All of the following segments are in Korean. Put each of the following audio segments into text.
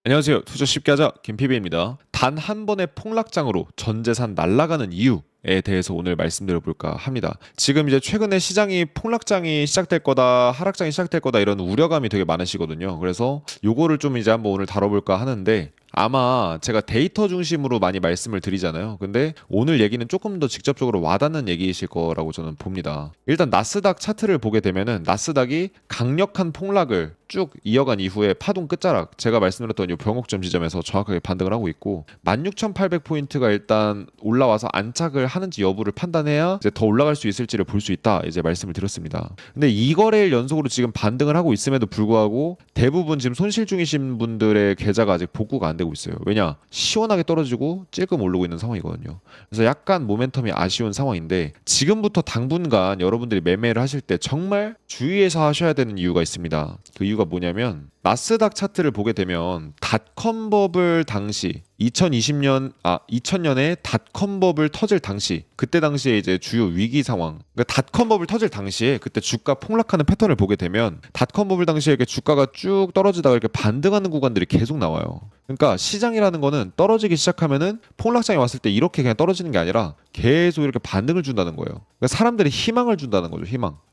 안녕하세요. 투자 쉽게 하자 김PB입니다. 단 한 번의 폭락장으로 전 재산 날아가는 이유에 대해서 오늘 말씀드려볼까 합니다. 지금 이제 최근에 시장이 폭락장이 시작될 거다, 하락장이 시작될 거다 이런 우려감이 되게 많으시거든요. 그래서 요거를 좀 이제 한번 오늘 다뤄볼까 하는데 아마 제가 데이터 중심으로 많이 말씀을 드리잖아요. 근데 오늘 얘기는 조금 더 직접적으로 와닿는 얘기이실 거라고 저는 봅니다. 일단 나스닥 차트를 보게 되면은 나스닥이 강력한 폭락을 쭉 이어간 이후에 파동 끝자락 제가 말씀드렸던 이 병옥점 지점에서 정확하게 반등을 하고 있고 16,800포인트가 일단 올라와서 안착을 하는지 여부를 판단해야 이제 더 올라갈 수 있을지를 볼 수 있다 이제 말씀을 드렸습니다. 근데 이 거래일 연속으로 지금 반등을 하고 있음에도 불구하고 대부분 지금 손실 중이신 분들의 계좌가 아직 복구가 안 되고 있어요. 왜냐? 시원하게 떨어지고 찔끔 오르고 있는 상황이거든요. 그래서 약간 모멘텀이 아쉬운 상황인데 지금부터 당분간 여러분들이 매매를 하실 때 정말 주의해서 하셔야 되는 이유가 있습니다. 그 이유가 뭐냐면 나스닥 차트를 보게 되면 닷컴 버블 당시 2000년에 닷컴 버블 터질 당시 그때 당시에 이제 주요 위기 상황 그러니까 닷컴 버블 터질 당시에 그때 주가 폭락하는 패턴을 보게 되면 닷컴 버블 당시에 이렇게 주가가 쭉 떨어지다가 이렇게 반등하는 구간들이 계속 나와요. 그러니까 시장이라는 거는 떨어지기 시작하면은 폭락장이 왔을 때 이렇게 그냥 떨어지는 게 아니라 계속 이렇게 반등을 준다는 거예요. 그러니까 사람들이 희망을 준다는 거죠.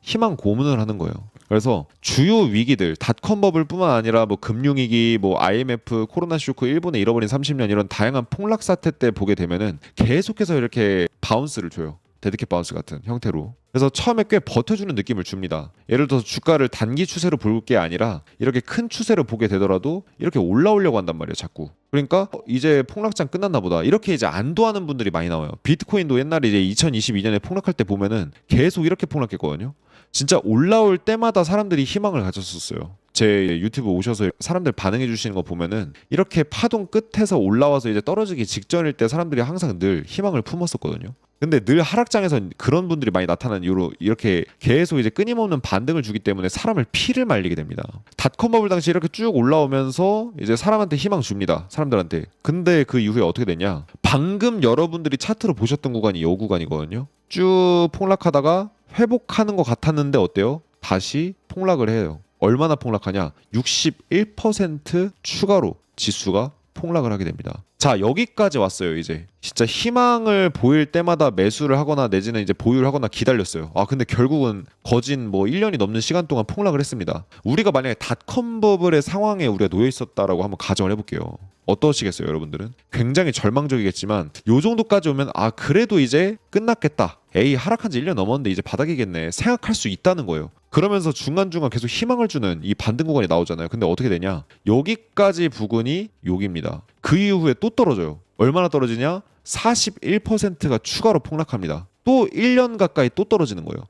희망 고문을 하는 거예요. 그래서 주요 위기들 닷컴 버블뿐만 아니라 뭐 금융위기, 뭐 IMF, 코로나 쇼크, 일본의 잃어버린 30년 이런 다양한 폭락 사태 때 보게 되면은 계속해서 이렇게 바운스를 줘요. 데드캣 바운스 같은 형태로. 그래서 처음에 꽤 버텨주는 느낌을 줍니다. 예를 들어서 주가를 단기 추세로 볼 게 아니라 이렇게 큰 추세로 보게 되더라도 이렇게 올라오려고 한단 말이에요, 자꾸. 그러니까 이제 폭락장 끝났나 보다. 이렇게 이제 안도하는 분들이 많이 나와요. 비트코인도 옛날에 이제 2022년에 폭락할 때 보면은 계속 이렇게 폭락했거든요. 진짜 올라올 때마다 사람들이 희망을 가졌었어요. 제 유튜브 오셔서 사람들 반응해 주시는 거 보면은 이렇게 파동 끝에서 올라와서 이제 떨어지기 직전일 때 사람들이 항상 늘 희망을 품었었거든요. 근데 늘 하락장에서 그런 분들이 많이 나타나는 이유로 이렇게 계속 이제 끊임없는 반등을 주기 때문에 사람을 피를 말리게 됩니다. 닷컴 버블 당시 이렇게 쭉 올라오면서 이제 사람한테 희망 줍니다. 사람들한테. 근데 그 이후에 어떻게 됐냐? 방금 여러분들이 차트로 보셨던 구간이 이 구간이거든요. 쭉 폭락하다가 회복하는 것 같았는데 어때요? 다시 폭락을 해요. 얼마나 폭락하냐? 61% 추가로 지수가 폭락을 하게 됩니다. 자, 여기까지 왔어요. 이제 진짜 희망을 보일 때마다 매수를 하거나 내지는 이제 보유를 하거나 기다렸어요. 근데 결국은 거진 뭐 1년이 넘는 시간 동안 폭락을 했습니다. 우리가 만약에 닷컴 버블의 상황에 우리가 놓여 있었다라고 한번 가정을 해볼게요. 어떠시겠어요, 여러분들은? 굉장히 절망적이겠지만 요 정도까지 오면 그래도 이제 끝났겠다. 에이, 하락한 지 1년 넘었는데 이제 바닥이겠네. 생각할 수 있다는 거예요. 그러면서 중간중간 계속 희망을 주는 이 반등 구간이 나오잖아요. 근데 어떻게 되냐? 여기까지 부근이 여기입니다. 그 이후에 또 떨어져요. 얼마나 떨어지냐? 41%가 추가로 폭락합니다. 또 1년 가까이 또 떨어지는 거예요.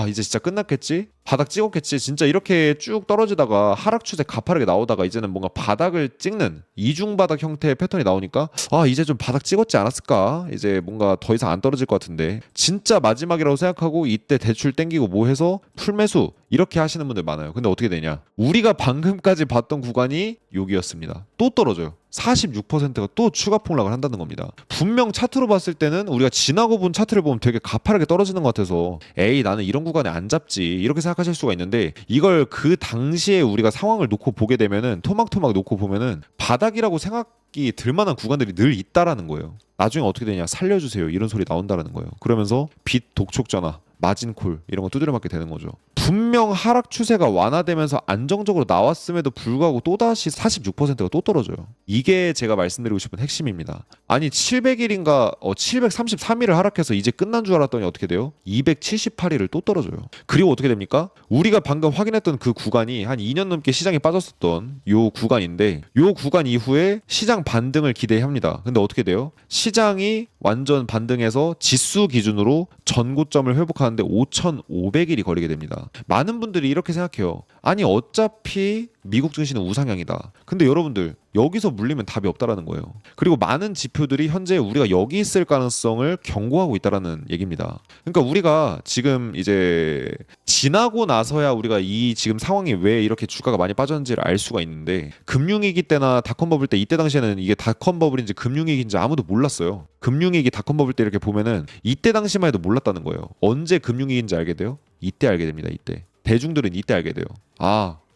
이제 진짜 끝났겠지? 바닥 찍었겠지? 진짜 이렇게 쭉 떨어지다가 하락 추세 가파르게 나오다가 이제는 뭔가 바닥을 찍는 이중바닥 형태의 패턴이 나오니까 이제 좀 바닥 찍었지 않았을까? 이제 뭔가 더 이상 안 떨어질 것 같은데 진짜 마지막이라고 생각하고 이때 대출 땡기고 뭐 해서 풀매수 이렇게 하시는 분들 많아요. 근데 어떻게 되냐? 우리가 방금까지 봤던 구간이 여기였습니다. 또 떨어져요. 46%가 또 추가 폭락을 한다는 겁니다. 분명 차트로 봤을 때는 우리가 지나고 본 차트를 보면 되게 가파르게 떨어지는 것 같아서 에이, 나는 이런 구간에 안 잡지 이렇게 생각하실 수가 있는데 이걸 그 당시에 우리가 상황을 놓고 보게 되면은 토막토막 놓고 보면은 바닥이라고 생각이 들만한 구간들이 늘 있다라는 거예요. 나중에 어떻게 되냐? 살려주세요 이런 소리 나온다라는 거예요. 그러면서 빚 독촉전화 마진콜 이런 거 두드려 맞게 되는 거죠. 분명 하락 추세가 완화되면서 안정적으로 나왔음에도 불구하고 또다시 46%가 또 떨어져요. 이게 제가 말씀드리고 싶은 핵심입니다. 아니 700일인가 733일을 하락해서 이제 끝난 줄 알았더니 어떻게 돼요? 278일을 또 떨어져요. 그리고 어떻게 됩니까? 우리가 방금 확인했던 그 구간이 한 2년 넘게 시장이 빠졌었던 요 구간인데 요 구간 이후에 시장 반등을 기대합니다. 근데 어떻게 돼요? 시장이 완전 반등해서 지수 기준으로 전고점을 회복하는데 5,500일이 걸리게 됩니다. 많은 분들이 이렇게 생각해요. 아니 어차피 미국 증시는 우상향이다. 근데 여러분들 여기서 물리면 답이 없다라는 거예요. 그리고 많은 지표들이 현재 우리가 여기 있을 가능성을 경고하고 있다라는 얘기입니다. 그러니까 우리가 지금 이제 지나고 나서야 우리가 이 지금 상황이 왜 이렇게 주가가 많이 빠졌는지를 알 수가 있는데 금융위기 때나 닷컴 버블 때 이때 당시에는 이게 닷컴 버블인지 금융위기인지 아무도 몰랐어요. 금융위기 닷컴 버블 때 이렇게 보면은 이때 당시만 해도 몰랐다는 거예요. 언제 금융위기인지 알게 돼요? 이때 알게 됩니다. 이때. 대중들은 이때 알게 돼요.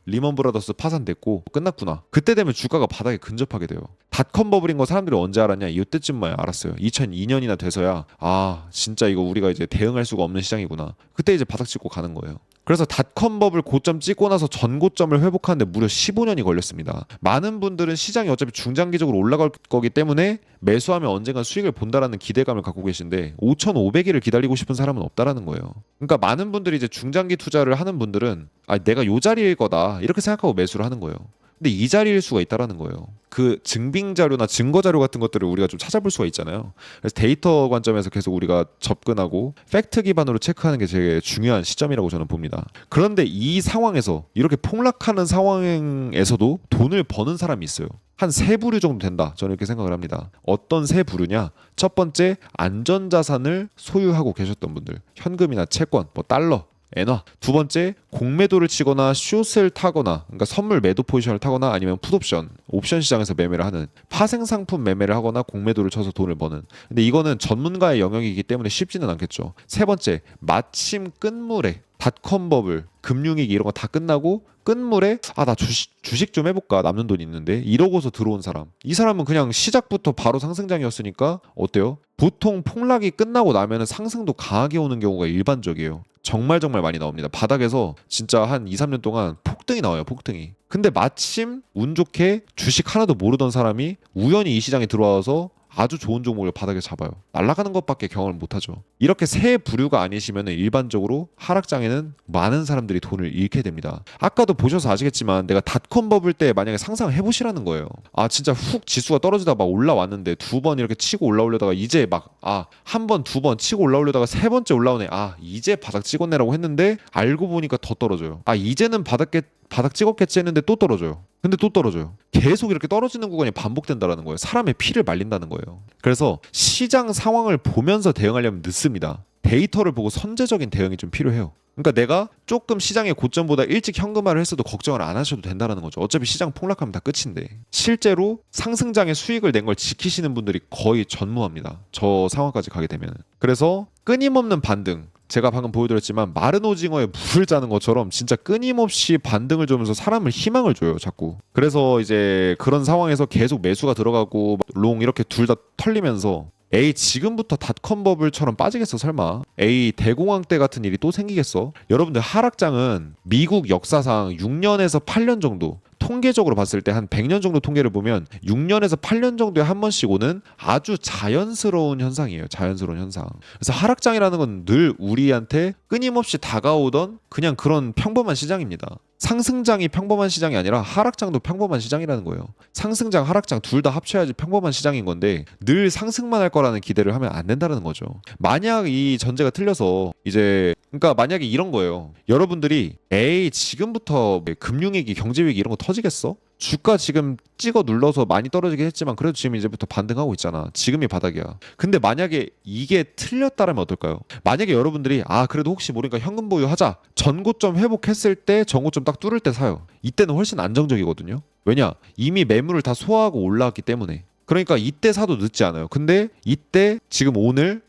리먼 브라더스 파산됐고 끝났구나. 그때 되면 주가가 바닥에 근접하게 돼요. 닷컴 버블인 거 사람들이 언제 알았냐? 이때쯤만 알았어요. 2002년이나 돼서야 진짜 이거 우리가 이제 대응할 수가 없는 시장이구나. 그때 이제 바닥 찍고 가는 거예요. 그래서 닷컴 버블 고점 찍고 나서 전고점을 회복하는데 무려 15년이 걸렸습니다. 많은 분들은 시장이 어차피 중장기적으로 올라갈 거기 때문에 매수하면 언젠간 수익을 본다라는 기대감을 갖고 계신데 5,500일을 기다리고 싶은 사람은 없다라는 거예요. 그러니까 많은 분들이 이제 중장기 투자를 하는 분들은 내가 요 자리일 거다 이렇게 생각하고 매수를 하는 거예요. 근데 이 자리일 수가 있다라는 거예요. 그 증빙 자료나 증거 자료 같은 것들을 우리가 좀 찾아볼 수가 있잖아요. 그래서 데이터 관점에서 계속 우리가 접근하고 팩트 기반으로 체크하는 게 제일 중요한 시점이라고 저는 봅니다. 그런데 이 상황에서 이렇게 폭락하는 상황에서도 돈을 버는 사람이 있어요. 한 세 부류 정도 된다. 저는 이렇게 생각을 합니다. 어떤 세 부류냐? 첫 번째, 안전자산을 소유하고 계셨던 분들. 현금이나 채권, 달러, 엔화. 두 번째, 공매도를 치거나 숏을 타거나, 그러니까 선물 매도 포지션을 타거나 아니면 풋옵션, 옵션 시장에서 매매를 하는, 파생 상품 매매를 하거나 공매도를 쳐서 돈을 버는. 근데 이거는 전문가의 영역이기 때문에 쉽지는 않겠죠. 세 번째, 마침 끝물에 닷컴 버블, 금융위기 이런 거 다 끝나고 끝물에 나 주식 좀 해볼까, 남는 돈 있는데 이러고서 들어온 사람. 이 사람은 그냥 시작부터 바로 상승장이었으니까 어때요? 보통 폭락이 끝나고 나면은 상승도 강하게 오는 경우가 일반적이에요. 정말 많이 나옵니다. 바닥에서 진짜 한 2, 3년 동안 폭등이 나와요. 폭등이. 근데 마침 운 좋게 주식 하나도 모르던 사람이 우연히 이 시장에 들어와서 아주 좋은 종목을 바닥에 잡아요. 날아가는 것밖에 경험을 못하죠. 이렇게 새 부류가 아니시면 일반적으로 하락장에는 많은 사람들이 돈을 잃게 됩니다. 아까도 보셔서 아시겠지만 내가 닷컴 버블 때 만약에 상상을 해보시라는 거예요. 진짜 훅 지수가 떨어지다가 막 올라왔는데 두 번 이렇게 치고 올라오려다가 이제 막 한 번, 두 번 치고 올라오려다가 세 번째 올라오네. 이제 바닥 찍었네라고 했는데 알고 보니까 더 떨어져요. 이제는 바닥 찍었겠지 했는데 또 떨어져요. 근데 또 떨어져요. 계속 이렇게 떨어지는 구간이 반복된다라는 거예요. 사람의 피를 말린다는 거예요. 그래서 시장 상황을 보면서 대응하려면 늦습니다. 데이터를 보고 선제적인 대응이 좀 필요해요. 그러니까 내가 조금 시장의 고점보다 일찍 현금화를 했어도 걱정을 안 하셔도 된다는 거죠. 어차피 시장 폭락하면 다 끝인데. 실제로 상승장에 수익을 낸 걸 지키시는 분들이 거의 전무합니다. 저 상황까지 가게 되면. 그래서 끊임없는 반등. 제가 방금 보여드렸지만 마른 오징어에 물을 짜는 것처럼 진짜 끊임없이 반등을 주면서 사람을 희망을 줘요, 자꾸. 그래서 이제 그런 상황에서 계속 매수가 들어가고 롱 이렇게 둘 다 털리면서 지금부터 닷컴 버블처럼 빠지겠어 설마? 대공황 때 같은 일이 또 생기겠어? 여러분들 하락장은 미국 역사상 6년에서 8년 정도, 통계적으로 봤을 때 한 100년 정도 통계를 보면 6년에서 8년 정도에 한 번씩 오는 아주 자연스러운 현상이에요. 자연스러운 현상. 그래서 하락장이라는 건 늘 우리한테 끊임없이 다가오던 그냥 그런 평범한 시장입니다. 상승장이 평범한 시장이 아니라 하락장도 평범한 시장이라는 거예요. 상승장, 하락장 둘 다 합쳐야지 평범한 시장인 건데 늘 상승만 할 거라는 기대를 하면 안 된다는 거죠. 만약 이 전제가 틀려서 그러니까 만약에 이런 거예요. 여러분들이 지금부터 금융위기, 경제위기 이런 거 터지겠어? 주가 지금 찍어 눌러서 많이 떨어지긴 했지만 그래도 지금 이제부터 반등하고 있잖아. 지금이 바닥이야. 근데 만약에 이게 틀렸다면 어떨까요? 만약에 여러분들이 그래도 혹시 모르니까 현금 보유하자. 전고점 회복했을 때 전고점 딱 뚫을 때 사요. 이때는 훨씬 안정적이거든요. 왜냐? 이미 매물을 다 소화하고 올라왔기 때문에. 그러니까 이때 사도 늦지 않아요. 근데 이때 지금 오늘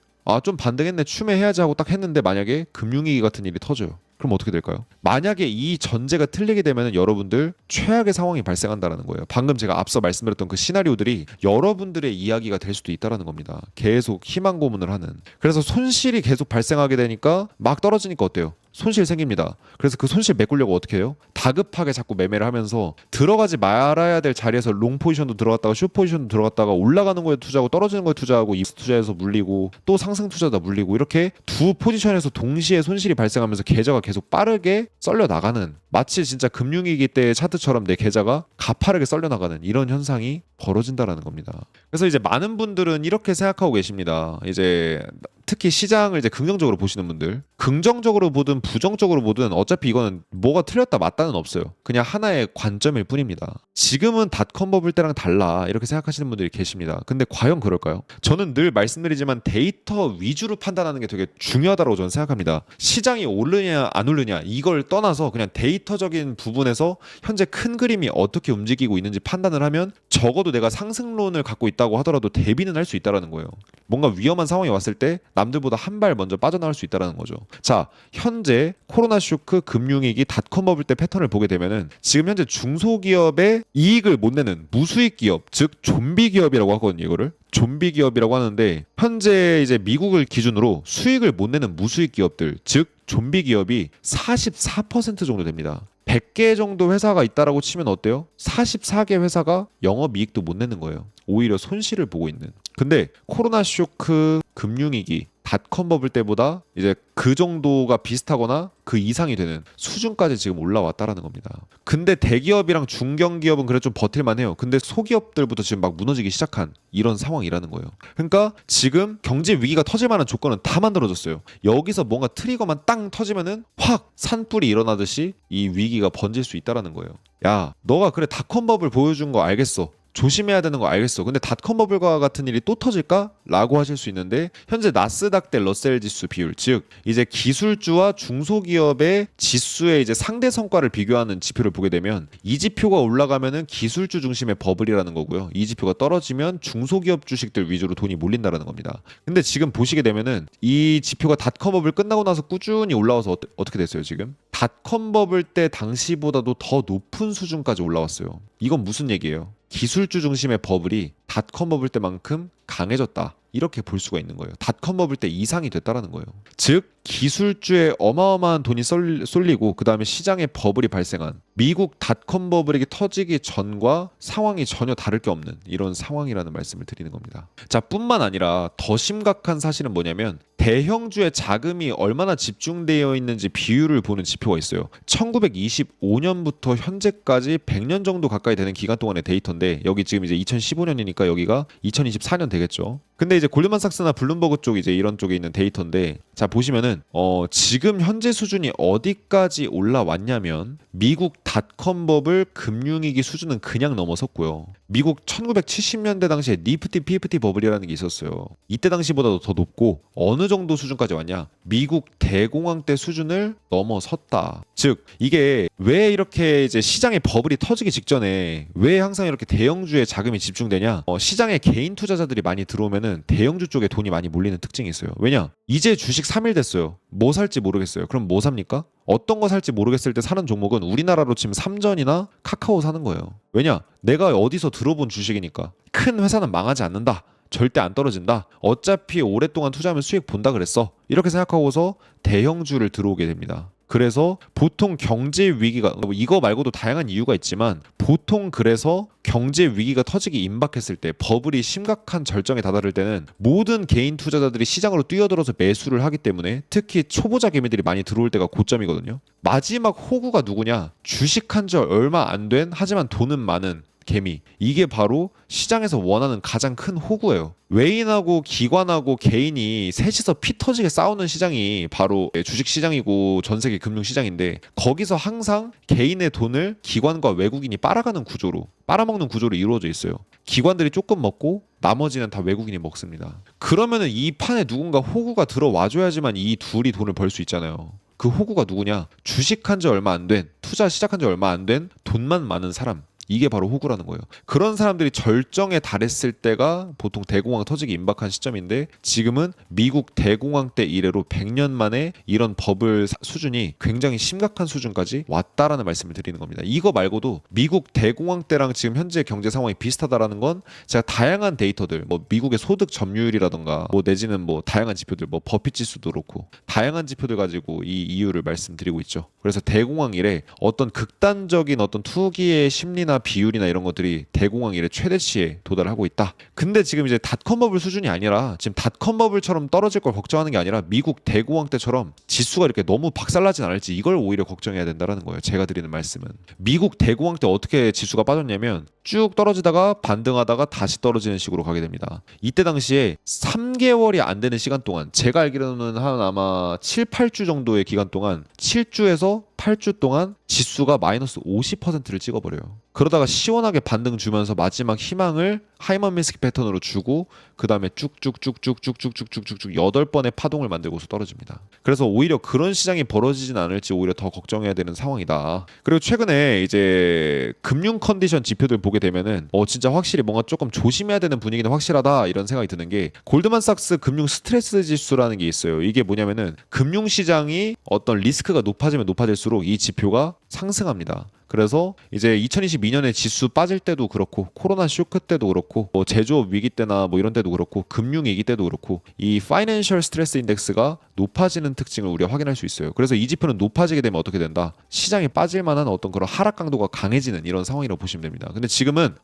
좀 반등했네, 추매해야지 하고 딱 했는데 만약에 금융위기 같은 일이 터져요. 그럼 어떻게 될까요? 만약에 이 전제가 틀리게 되면 여러분들 최악의 상황이 발생한다는 거예요. 방금 제가 앞서 말씀드렸던 그 시나리오들이 여러분들의 이야기가 될 수도 있다는 겁니다. 계속 희망 고문을 하는. 그래서 손실이 계속 발생하게 되니까 막 떨어지니까 어때요? 손실 생깁니다. 그래서 그 손실 메꾸려고 어떻게 해요? 다급하게 자꾸 매매를 하면서 들어가지 말아야 될 자리에서 롱 포지션도 들어갔다가 숏 포지션도 들어갔다가 올라가는 거에 투자하고 떨어지는 거에 투자하고 이 투자에서 물리고 또 상승 투자다 물리고 이렇게 두 포지션에서 동시에 손실이 발생하면서 계좌가 계속 빠르게 썰려 나가는, 마치 진짜 금융위기 때의 차트처럼 내 계좌가 가파르게 썰려 나가는 이런 현상이 벌어진다라는 겁니다. 그래서 이제 많은 분들은 이렇게 생각하고 계십니다. 이제 특히 시장을 이제 긍정적으로 보시는 분들, 긍정적으로 보든 부정적으로 보든 어차피 이거는 뭐가 틀렸다 맞다는 없어요. 그냥 하나의 관점일 뿐입니다. 지금은 닷컴 버블 때랑 달라 이렇게 생각하시는 분들이 계십니다. 근데 과연 그럴까요? 저는 늘 말씀드리지만 데이터 위주로 판단하는 게 되게 중요하다고 저는 생각합니다. 시장이 오르냐 안 오르냐 이걸 떠나서 그냥 데이터적인 부분에서 현재 큰 그림이 어떻게 움직이고 있는지 판단을 하면 적어도 내가 상승론을 갖고 있다고 하더라도 대비는 할 수 있다는 거예요. 뭔가 위험한 상황이 왔을 때 남들보다 한 발 먼저 빠져나갈 수 있다는 거죠. 자, 현재 코로나 쇼크 금융위기 닷컴 버블 때 패턴을 보게 되면은 지금 현재 중소기업의 이익을 못 내는 무수익 기업, 즉 좀비 기업이라고 하거든요. 이거를 좀비 기업이라고 하는데 현재 이제 미국을 기준으로 수익을 못 내는 무수익 기업들, 즉 좀비 기업이 44% 정도 됩니다. 100개 정도 회사가 있다라고 치면 어때요? 44개 회사가 영업이익도 못 내는 거예요. 오히려 손실을 보고 있는. 근데 코로나 쇼크 금융위기 닷컴 버블 때보다 이제 그 정도가 비슷하거나 그 이상이 되는 수준까지 지금 올라왔다라는 겁니다. 근데 대기업이랑 중견기업은 그래 좀 버틸만 해요. 근데 소기업들부터 지금 막 무너지기 시작한 이런 상황이라는 거예요. 그러니까 지금 경제 위기가 터질 만한 조건은 다 만들어졌어요. 여기서 뭔가 트리거만 땅 터지면은 확 산불이 일어나듯이 이 위기가 번질 수 있다라는 거예요. 야, 너가 그래 닷컴 버블 보여준 거 알겠어. 조심해야 되는 거 알겠어. 근데 닷컴 버블과 같은 일이 또 터질까? 라고 하실 수 있는데 현재 나스닥 대 러셀 지수 비율, 즉 이제 기술주와 중소기업의 지수의 이제 상대 성과를 비교하는 지표를 보게 되면 이 지표가 올라가면은 기술주 중심의 버블이라는 거고요. 이 지표가 떨어지면 중소기업 주식들 위주로 돈이 몰린다라는 겁니다. 근데 지금 보시게 되면은 이 지표가 닷컴 버블 끝나고 나서 꾸준히 올라와서 어떻게 됐어요, 지금? 닷컴 버블 때 당시보다도 더 높은 수준까지 올라왔어요. 이건 무슨 얘기예요? 기술주 중심의 버블이 닷컴 버블 때만큼 강해졌다. 이렇게 볼 수가 있는 거예요. 닷컴 버블 때 이상이 됐다라는 거예요. 즉 기술주에 어마어마한 돈이 쏠리고 그 다음에 시장에 버블이 발생한 미국 닷컴 버블이 터지기 전과 상황이 전혀 다를 게 없는 이런 상황이라는 말씀을 드리는 겁니다. 자, 뿐만 아니라 더 심각한 사실은 뭐냐면 대형주의 자금이 얼마나 집중되어 있는지 비율을 보는 지표가 있어요. 1925년부터 현재까지 100년 정도 가까이 되는 기간 동안의 데이터인데 여기 지금 이제 2015년이니까 여기가 2024년 되겠죠. 근데 이제 골드만삭스나 블룸버그 쪽 이제 이런 쪽에 있는 데이터인데 자 보시면은 지금 현재 수준이 어디까지 올라왔냐면 미국 닷컴 버블 금융위기 수준은 그냥 넘어섰고요. 미국 1970년대 당시에 니프티 피프티 버블이라는 게 있었어요. 이때 당시보다도 더 높고 어느 정도 수준까지 왔냐? 미국 대공황 때 수준을 넘어섰다. 즉 이게 왜 이렇게 이제 시장의 버블이 터지기 직전에 왜 항상 이렇게 대형주에 자금이 집중되냐? 시장에 개인 투자자들이 많이 들어오면은 대형주 쪽에 돈이 많이 몰리는 특징이 있어요. 왜냐? 이제 주식 3일 됐어요. 뭐 살지 모르겠어요. 그럼 뭐 삽니까? 어떤 거 살지 모르겠을 때 사는 종목은 우리나라로 치면 삼전이나 카카오 사는 거예요. 왜냐? 내가 어디서 들어본 주식이니까. 큰 회사는 망하지 않는다. 절대 안 떨어진다. 어차피 오랫동안 투자하면 수익 본다 그랬어. 이렇게 생각하고서 대형주를 들어오게 됩니다. 그래서 보통 경제 위기가 이거 말고도 다양한 이유가 있지만 보통 그래서 경제 위기가 터지기 임박했을 때 버블이 심각한 절정에 다다를 때는 모든 개인 투자자들이 시장으로 뛰어들어서 매수를 하기 때문에 특히 초보자 개미들이 많이 들어올 때가 고점이거든요. 마지막 호구가 누구냐? 주식한 지 얼마 안 된 하지만 돈은 많은 개미. 이게 바로 시장에서 원하는 가장 큰 호구예요. 외인하고 기관하고 개인이 셋이서 피 터지게 싸우는 시장이 바로 주식시장이고 전세계 금융시장인데 거기서 항상 개인의 돈을 기관과 외국인이 빨아먹는 구조로 이루어져 있어요. 기관들이 조금 먹고 나머지는 다 외국인이 먹습니다. 그러면은 이 판에 누군가 호구가 들어와줘야지만 이 둘이 돈을 벌 수 있잖아요. 그 호구가 누구냐? 주식한 지 얼마 안 된, 투자 시작한 지 얼마 안 된 돈만 많은 사람. 이게 바로 호구라는 거예요. 그런 사람들이 절정에 달했을 때가 보통 대공황 터지기 임박한 시점인데 지금은 미국 대공황 때 이래로 100년 만에 이런 버블 수준이 굉장히 심각한 수준까지 왔다라는 말씀을 드리는 겁니다. 이거 말고도 미국 대공황 때랑 지금 현재 경제 상황이 비슷하다라는 건 제가 다양한 데이터들 뭐 미국의 소득 점유율이라던가 뭐 내지는 뭐 다양한 지표들 뭐 버핏 지수도 그렇고 다양한 지표들 가지고 이 이유를 말씀드리고 있죠. 그래서 대공황 이래 어떤 극단적인 어떤 투기의 심리나 비율이나 이런 것들이 대공황 이래 최대치에 도달하고 있다. 근데 지금 이제 닷컴 버블 수준이 아니라 지금 닷컴 버블처럼 떨어질 걸 걱정하는 게 아니라 미국 대공황 때처럼 지수가 이렇게 너무 박살나진 않을지 이걸 오히려 걱정해야 된다는 거예요. 제가 드리는 말씀은 미국 대공황 때 어떻게 지수가 빠졌냐면 쭉 떨어지다가 반등하다가 다시 떨어지는 식으로 가게 됩니다. 이때 당시에 3개월이 안 되는 시간 동안 제가 알기로는 한 아마 7, 8주 정도의 기간 동안 7주에서 8주 동안 지수가 마이너스 50%를 찍어버려요. 그러다가 시원하게 반등 주면서 마지막 희망을 하이먼 미스키 패턴으로 주고 그 다음에 쭉쭉쭉쭉쭉쭉쭉쭉쭉 8번의 파동을 만들고서 떨어집니다. 그래서 오히려 그런 시장이 벌어지진 않을지 오히려 더 걱정해야 되는 상황이다. 그리고 최근에 이제 금융 컨디션 지표들 보게 되면은 진짜 확실히 뭔가 조금 조심해야 되는 분위기는 확실하다 이런 생각이 드는 게 골드만삭스 금융 스트레스 지수라는 게 있어요. 이게 뭐냐면은 금융 시장이 어떤 리스크가 높아지면 높아질수록 이 지표가 상승합니다. 그래서 이제 2022년에 지수 빠질 때도 그렇고 코로나 쇼크 때도 그렇고 제조업 위기 때나 이런 때도 그렇고 금융 위기 때도 그렇고 이 파이낸셜 스트레스 인덱스가 높아지는 특징을 우리가 확인할 수 있어요. 그래서 이 지표는 높아지게 되면 어떻게 된다? 시장이 빠질 만한 어떤 그런 하락 강도가 강해지는 이런 상황이라고 보시면 됩니다. 근데 지금은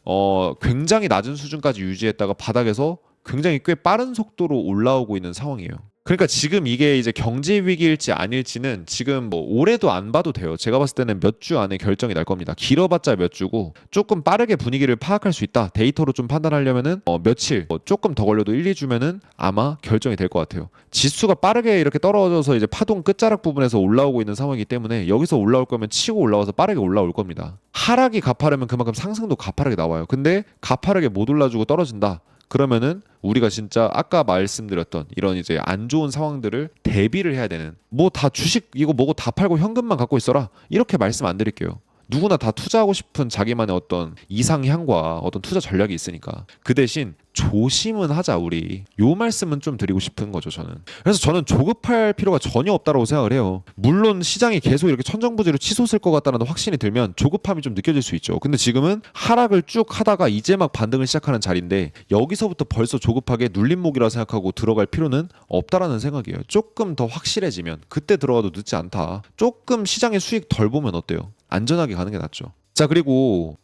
굉장히 낮은 수준까지 유지했다가 바닥에서 굉장히 꽤 빠른 속도로 올라오고 있는 상황이에요. 그러니까 지금 이게 이제 경제 위기일지 아닐지는 지금 올해도 안 봐도 돼요. 제가 봤을 때는 몇 주 안에 결정이 날 겁니다. 길어봤자 몇 주고 조금 빠르게 분위기를 파악할 수 있다. 데이터로 좀 판단하려면은 며칠, 조금 더 걸려도 1, 2주면은 아마 결정이 될 것 같아요. 지수가 빠르게 이렇게 떨어져서 이제 파동 끝자락 부분에서 올라오고 있는 상황이기 때문에 여기서 올라올 거면 치고 올라와서 빠르게 올라올 겁니다. 하락이 가파르면 그만큼 상승도 가파르게 나와요. 근데 가파르게 못 올라주고 떨어진다. 그러면은 우리가 진짜 아까 말씀드렸던 이런 이제 안 좋은 상황들을 대비를 해야 되는 다 주식 이거 뭐고 다 팔고 현금만 갖고 있어라 이렇게 말씀 안 드릴게요. 누구나 다 투자하고 싶은 자기만의 어떤 이상향과 어떤 투자 전략이 있으니까 그 대신 조심은 하자 우리 요 말씀은 좀 드리고 싶은 거죠 저는. 그래서 저는 조급할 필요가 전혀 없다고 생각을 해요. 물론 시장이 계속 이렇게 천정부지로 치솟을 것 같다는 확신이 들면 조급함이 좀 느껴질 수 있죠. 근데 지금은 하락을 쭉 하다가 이제 막 반등을 시작하는 자리인데 여기서부터 벌써 조급하게 눌림목이라 생각하고 들어갈 필요는 없다라는 생각이에요. 조금 더 확실해지면 그때 들어가도 늦지 않다. 조금 시장의 수익 덜 보면 어때요? 안전하게 가는 게 낫죠. 자 그리고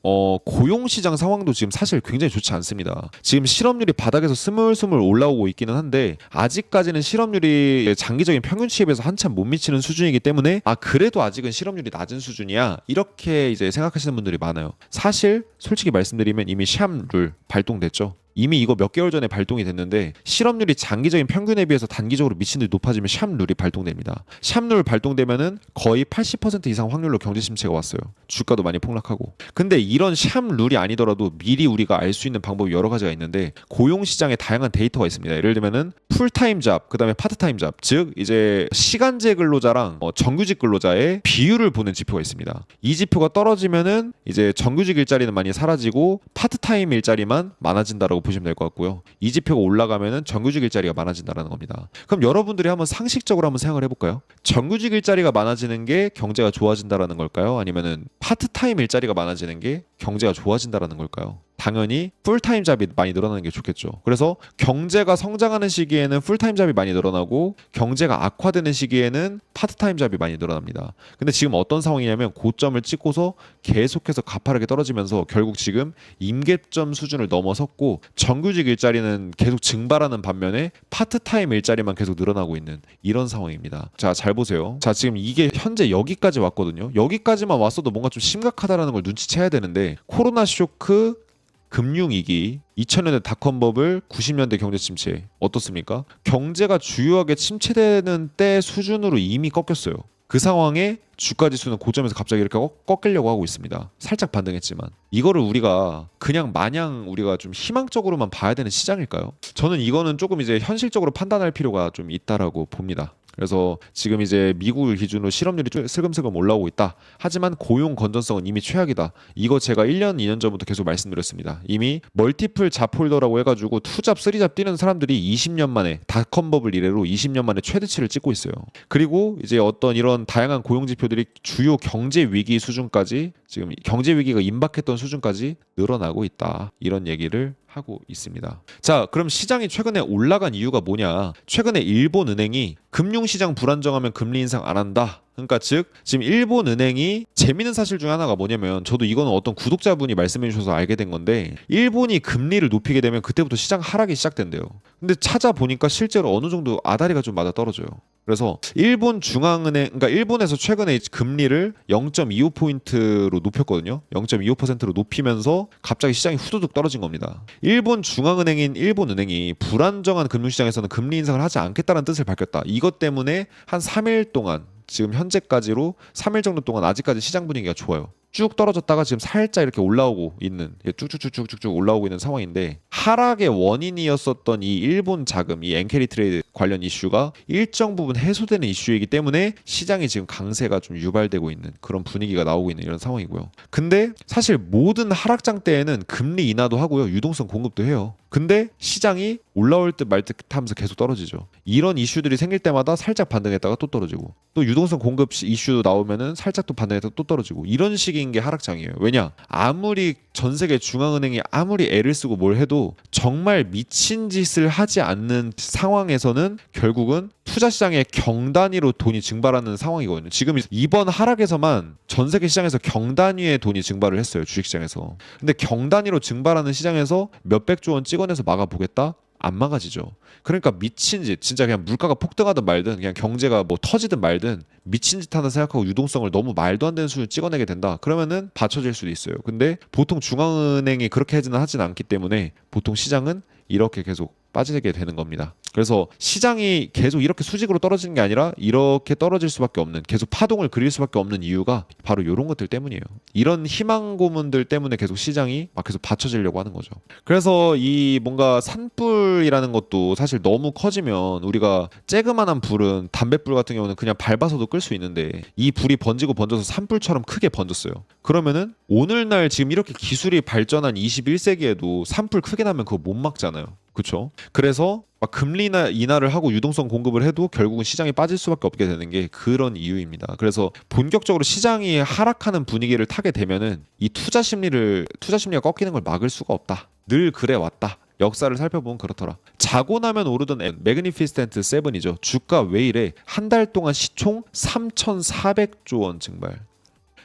고용시장 상황도 지금 사실 굉장히 좋지 않습니다. 지금 실업률이 바닥에서 스물스물 올라오고 있기는 한데 아직까지는 실업률이 장기적인 평균치에 비해서 한참 못 미치는 수준이기 때문에 그래도 아직은 실업률이 낮은 수준이야 이렇게 이제 생각하시는 분들이 많아요. 사실 솔직히 말씀드리면 이미 샴룰 발동됐죠. 이미 이거 몇 개월 전에 발동이 됐는데 실업률이 장기적인 평균에 비해서 단기적으로 미친 듯이 높아지면 샴룰이 발동됩니다. 샴룰 발동되면은 거의 80% 이상 확률로 경제 침체가 왔어요. 주가도 많이 폭락하고. 근데 이런 샴룰이 아니더라도 미리 우리가 알 수 있는 방법이 여러 가지가 있는데 고용 시장에 다양한 데이터가 있습니다. 예를 들면은 풀타임 잡, 그다음에 파트타임 잡, 즉 이제 시간제 근로자랑 정규직 근로자의 비율을 보는 지표가 있습니다. 이 지표가 떨어지면은 이제 정규직 일자리는 많이 사라지고 파트타임 일자리만 많아진다라고 보시면 될 것 같고요. 이 지표가 올라가면은 정규직 일자리가 많아진다라는 겁니다. 그럼 여러분들이 한번 상식적으로 한번 생각을 해볼까요? 정규직 일자리가 많아지는 게 경제가 좋아진다라는 걸까요? 아니면은 파트타임 일자리가 많아지는 게 경제가 좋아진다라는 걸까요? 당연히 풀타임 잡이 많이 늘어나는 게 좋겠죠. 그래서 경제가 성장하는 시기에는 풀타임 잡이 많이 늘어나고 경제가 악화되는 시기에는 파트타임 잡이 많이 늘어납니다. 근데 지금 어떤 상황이냐면 고점을 찍고서 계속해서 가파르게 떨어지면서 결국 지금 임계점 수준을 넘어섰고 정규직 일자리는 계속 증발하는 반면에 파트타임 일자리만 계속 늘어나고 있는 이런 상황입니다. 자, 잘 보세요. 자, 지금 이게 현재 여기까지 왔거든요. 여기까지만 왔어도 뭔가 좀 심각하다라는 걸 눈치채야 되는데 코로나 쇼크 금융위기, 2000년대 닷컴 버블, 90년대 경제 침체 어떻습니까? 경제가 주요하게 침체되는 때 수준으로 이미 꺾였어요. 그 상황에 주가지수는 고점에서 갑자기 이렇게 꺾이려고 하고 있습니다. 살짝 반등했지만 이거를 우리가 그냥 마냥 우리가 좀 희망적으로만 봐야 되는 시장일까요? 저는 이거는 조금 이제 현실적으로 판단할 필요가 좀 있다라고 봅니다. 그래서 지금 이제 미국을 기준으로 실업률이 슬금슬금 올라오고 있다. 하지만 고용 건전성은 이미 최악이다. 이거 제가 1년, 2년 전부터 계속 말씀드렸습니다. 이미 멀티플 잡홀더라고 해가지고 투잡, 쓰리잡 뛰는 사람들이 20년 만에 닷컴 버블 이래로 20년 만에 최대치를 찍고 있어요. 그리고 이제 어떤 이런 다양한 고용 지표들이 주요 경제 위기 수준까지 지금 경제 위기가 임박했던 수준까지 늘어나고 있다. 이런 얘기를 하고 있습니다. 자, 그럼 시장이 최근에 올라간 이유가 뭐냐? 최근에 일본 은행이 금융시장 불안정하면 금리 인상 안 한다. 그러니까 즉 지금 일본 은행이 재미있는 사실 중에 하나가 뭐냐면 저도 이거는 어떤 구독자분이 말씀해 주셔서 알게 된 건데 일본이 금리를 높이게 되면 그때부터 시장 하락이 시작된대요. 근데 찾아보니까 실제로 어느 정도 아다리가 좀 맞아 떨어져요. 그래서 일본 중앙은행, 그러니까 일본에서 최근에 금리를 0.25포인트로 높였거든요. 0.25%로 높이면서 갑자기 시장이 후두둑 떨어진 겁니다. 일본 중앙은행인 일본은행이 불안정한 금융시장에서는 금리 인상을 하지 않겠다는 뜻을 밝혔다. 이것 때문에 한 3일 동안 지금 현재까지로 3일 정도 동안 아직까지 시장 분위기가 좋아요. 쭉 떨어졌다가 지금 살짝 이렇게 올라오고 있는, 쭉쭉쭉쭉쭉 올라오고 있는 상황인데, 하락의 원인이었었던 이 일본 자금, 이 엔캐리 트레이드 관련 이슈가 일정 부분 해소되는 이슈이기 때문에 시장이 지금 강세가 좀 유발되고 있는 그런 분위기가 나오고 있는 이런 상황이고요. 근데 사실 모든 하락장 때에는 금리 인하도 하고요, 유동성 공급도 해요. 근데 시장이 올라올 듯 말 듯 하면서 계속 떨어지죠. 이런 이슈들이 생길 때마다 살짝 반등했다가 또 떨어지고, 또 유동성 공급 이슈 나오면은 살짝 또 반등했다가 또 떨어지고, 이런 식인 게 하락장이에요. 왜냐? 아무리 전 세계 중앙은행이 아무리 애를 쓰고 뭘 해도 정말 미친 짓을 하지 않는 상황에서는 결국은 투자 시장에 경단위로 돈이 증발하는 상황이거든요. 지금 이번 하락에서만 전 세계 시장에서 경단위의 돈이 증발을 했어요, 주식시장에서. 근데 경단위로 증발하는 시장에서 몇백조 원 찍어내서 막아보겠다? 안 막아지죠. 그러니까 미친 짓, 진짜 그냥 물가가 폭등하든 말든, 그냥 경제가 뭐 터지든 말든 미친 짓 하나 생각하고 유동성을 너무 말도 안 되는 수준 찍어내게 된다, 그러면은 받쳐질 수도 있어요. 근데 보통 중앙은행이 그렇게 하지는 않기 때문에 보통 시장은 이렇게 계속 빠지게 되는 겁니다. 그래서 시장이 계속 이렇게 수직으로 떨어지는 게 아니라 이렇게 떨어질 수밖에 없는, 계속 파동을 그릴 수밖에 없는 이유가 바로 이런 것들 때문이에요. 이런 희망 고문들 때문에 계속 시장이 막 계속 받쳐지려고 하는 거죠. 그래서 이 뭔가 산불이라는 것도 사실 너무 커지면, 우리가 쬐그만한 불은, 담뱃불 같은 경우는 그냥 밟아서도 끌 수 있는데 이 불이 번지고 번져서 산불처럼 크게 번졌어요. 그러면은 오늘날 지금 이렇게 기술이 발전한 21세기에도 산불 크게 나면 그거 못 막잖아요. 그렇죠? 그래서 막 금리 인하를 하고 유동성 공급을 해도 결국은 시장이 빠질 수밖에 없게 되는 게 그런 이유입니다. 그래서 본격적으로 시장이 하락하는 분위기를 타게 되면은 이 투자 심리가 꺾이는 걸 막을 수가 없다. 늘 그래 왔다. 역사를 살펴보면 그렇더라. 자고 나면 오르던 매그니피센트 7이죠. 주가 왜 이래? 한 달 동안 시총 3,400조 원 증발.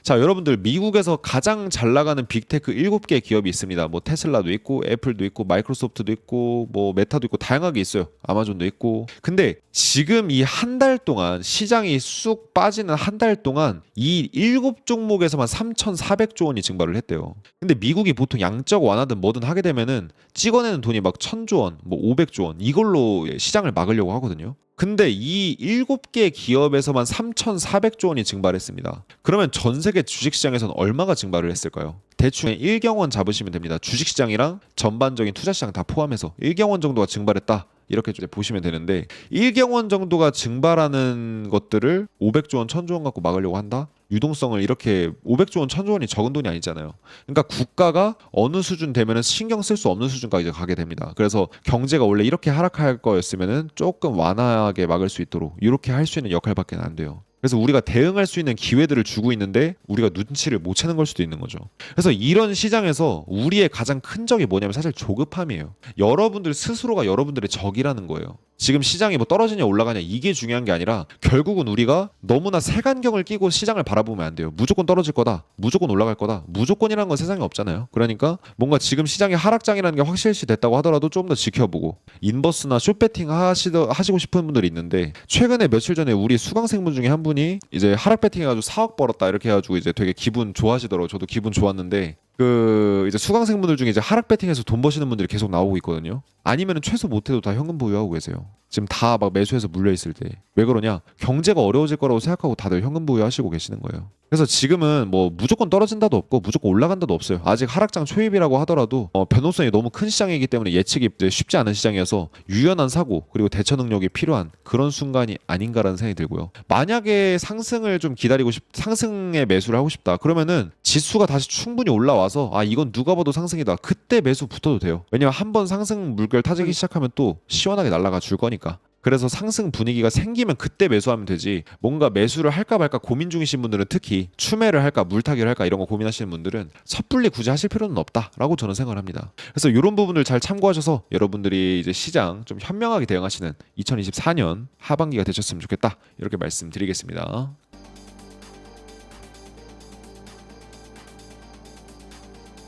자, 여러분들, 미국에서 가장 잘 나가는 빅테크 7개 기업이 있습니다. 뭐 테슬라도 있고, 애플도 있고, 마이크로소프트도 있고, 뭐 메타도 있고, 다양하게 있어요. 아마존도 있고. 근데 지금 이 한 달 동안, 시장이 쑥 빠지는 한 달 동안 이 7종목에서만 3,400조 원이 증발을 했대요. 근데 미국이 보통 양적 완화든 뭐든 하게 되면은 찍어내는 돈이 막 1,000조 원, 뭐 500조 원, 이걸로 시장을 막으려고 하거든요. 근데 이 7개 기업에서만 3,400조 원이 증발했습니다. 그러면 전 세계 주식시장에서는 얼마가 증발을 했을까요? 대충 1경원 잡으시면 됩니다. 주식시장이랑 전반적인 투자시장 다 포함해서 1경원 정도가 증발했다, 이렇게 보시면 되는데, 1경원 정도가 증발하는 것들을 500조 원, 1,000조 원 갖고 막으려고 한다? 유동성을 이렇게 500조 원, 1,000조 원이 적은 돈이 아니잖아요. 그러니까 국가가 어느 수준 되면은 신경 쓸 수 없는 수준까지 가게 됩니다. 그래서 경제가 원래 이렇게 하락할 거였으면은 조금 완화하게 막을 수 있도록 이렇게 할 수 있는 역할밖에 안 돼요. 그래서 우리가 대응할 수 있는 기회들을 주고 있는데 우리가 눈치를 못 채는 걸 수도 있는 거죠. 그래서 이런 시장에서 우리의 가장 큰 적이 뭐냐면 사실 조급함이에요. 여러분들 스스로가 여러분들의 적이라는 거예요. 지금 시장이 뭐 떨어지냐 올라가냐 이게 중요한 게 아니라, 결국은 우리가 너무나 색안경을 끼고 시장을 바라보면 안 돼요. 무조건 떨어질 거다, 무조건 올라갈 거다, 무조건이라는 건 세상에 없잖아요. 그러니까 뭔가 지금 시장이 하락장이라는 게 확실시 됐다고 하더라도 좀 더 지켜보고, 인버스나 숏배팅 하시고 싶은 분들이 있는데, 최근에 며칠 전에 우리 수강생분 중에 한 분이 이제 하락 배팅 해가지고 4억 벌었다 이렇게 해가지고 이제 되게 기분 좋아하시더라고요. 저도 기분 좋았는데, 그 이제 수강생분들 중에 이제 하락 배팅해서 돈 버시는 분들이 계속 나오고 있거든요. 아니면은 최소 못해도 다 현금 보유하고 계세요. 지금 다 막 매수해서 물려 있을 때. 왜 그러냐? 경제가 어려워질 거라고 생각하고 다들 현금 보유하시고 계시는 거예요. 그래서 지금은 뭐 무조건 떨어진다도 없고 무조건 올라간다도 없어요. 아직 하락장 초입이라고 하더라도 변동성이 너무 큰 시장이기 때문에 예측이 쉽지 않은 시장이어서 유연한 사고 그리고 대처 능력이 필요한 그런 순간이 아닌가라는 생각이 들고요. 만약에 상승을 좀 상승에 매수를 하고 싶다, 그러면은 지수가 다시 충분히 올라와서 이건 누가 봐도 상승이다, 그때 매수 붙어도 돼요. 왜냐면 한번 상승 물결 타지기 시작하면 또 시원하게 날아가 줄 거니까. 그래서 상승 분위기가 생기면 그때 매수하면 되지, 뭔가 매수를 할까 말까 고민 중이신 분들은, 특히 추매를 할까 물타기를 할까 이런 거 고민하시는 분들은 섣불리 굳이 하실 필요는 없다라고 저는 생각을 합니다. 그래서 이런 부분을 잘 참고하셔서 여러분들이 이제 시장 좀 현명하게 대응하시는 2024년 하반기가 되셨으면 좋겠다, 이렇게 말씀드리겠습니다.